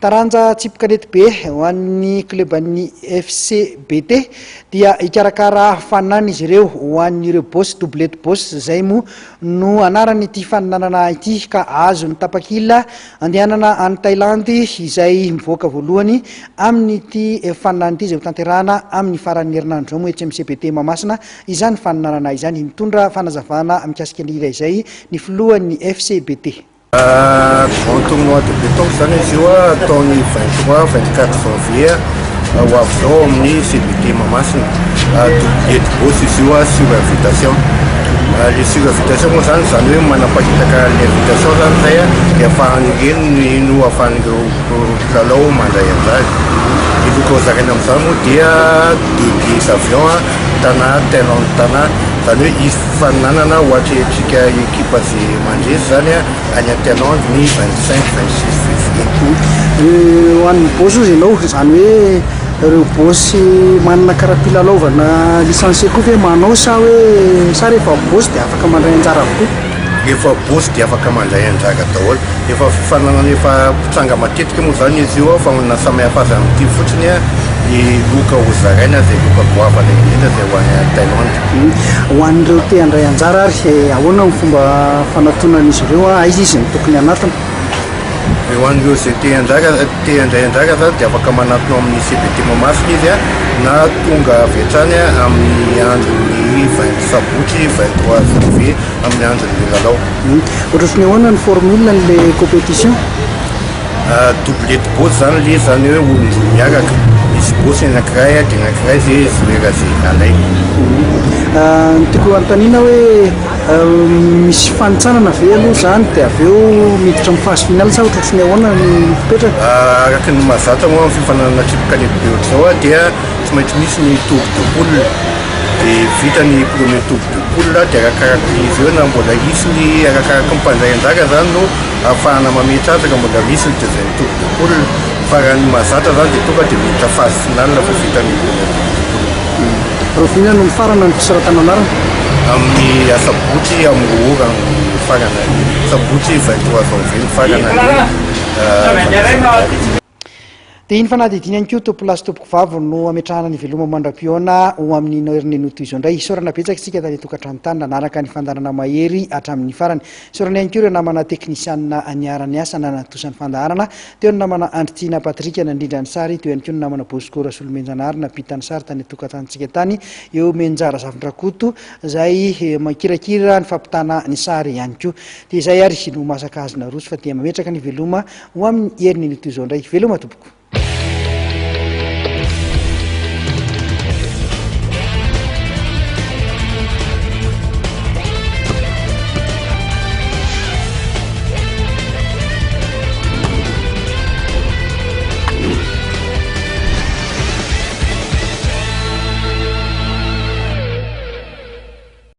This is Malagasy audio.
taranja tsipikanety be ho an'ny club an'ny FCBT dia ikarakara fanana izy ireo ho an'ireo boss doublette boss zay mo no anarany ity fananana ity ka azo ny tapakila andehanana any Thaïlande izay mivoaka voalohany amin'ity fananana ity izay hotanterahana amin'ny faran'ny herinandro mo HMCBT Mahamasina izany fananana izany mitondra fanazavana mikasika ny izay ny filohan'ny FCBT. Grand tournoi de pétanque zany izy io ataony 23-24 janvier ho avy zao amin'ny CBT Mahamasina doublette boss izy io sur invitation. Le sur invitation moa zany hoe manapakitaka l'invitation zany zay dia afahan'ireny no afahan'ireo lalao mandray an'izany. Ny loko zaraina amin'izany moa dia 2 billets d'avion tana Thaïlande tana zany hoe izy fananana ohatra antsika ekipa zay mandresy zany any Thaïlande ny 25-26 février. Ho an'ny boss izy ianao zany hoe ireo boss manana karapilalaovana licencié koa ve manao sa hoe sa rehefa boss dia afaka mandray anjara avokoa? Rehefa boss dia afaka mandray anjara daholo. Efa fananana efa pitsanga matetika moa zany izy io fa na samihafa azy amin'ity fotsiny ny loka ho zaraina zay loka goavana indrindra zay ho any Thaïlande. Ho an'ireo te handray anjara ary ahoana ny fomba fanatonan'izy ireo aiza izy ny tokony anatiny? Ho an'ireo zay te handray anjara zany dia afaka manatona amin'ny CBT Mahamasina izy na tonga avy hatrany amin'ny andron'ny 20 sabotsy 23 janvier amin'ny andron'ny lalao. Ohatrany ahoana ny formule n'ilay compétition? Doublette boss zany le zany hoe olon-droa miaraka misy boss anankiray dia anankiray zay joueur zay alay. Tiako antanina hoe misy fanitsanana ve aloha zany dia avy eo miditra amin'ny phase finale sa ohatrany ahoana ny fipetraka? Araka ny mahazatra moa amin'ny fifananana tsipikanety be ohatr'izao dia tsy maintsy misy ny tour de poule dia vita ny premier tour de poule dia arakaraka izy eo na mbola hisy ny arakaraka ny mpandray anjara zany no ahafahana mametratraka mbola misy ny deuxième tour de poule fa raha ny mahazatra zany dia tonga dia miditra phase finale fa vita ny premier tour de poule. Rovina no farana ny fisaratana anarana? Amin'ny sabotsy amin'ny ora ny farana sabotsy 23 janvier ny farana dia iny fanadidiny ihany koa topolasy tompoko vavo no ametrahana ny veloma mandram-pioana ho amin'ny herinenoto izao indray isorana betsaka isika tany tokantrano tany nanaraka ny fandarana mahery hatramin'ny farany. Isorana ihany koa ireo namana teknisianina aniarany asa nanatosany fandaharana teo ny namana Andritiana Patrika nandrindra ny sary teo ihany koa ny namana Bosikora Solomenjanary napitany sary tany tokantantsika tany eo menjara zavindrakoto zay makirakira ny fampitana ny sary ihany koa dia izay ary no masaka azy na roso fa dia mametraka ny veloma ho amin'ny herinenoto izao indray veloma tompoko.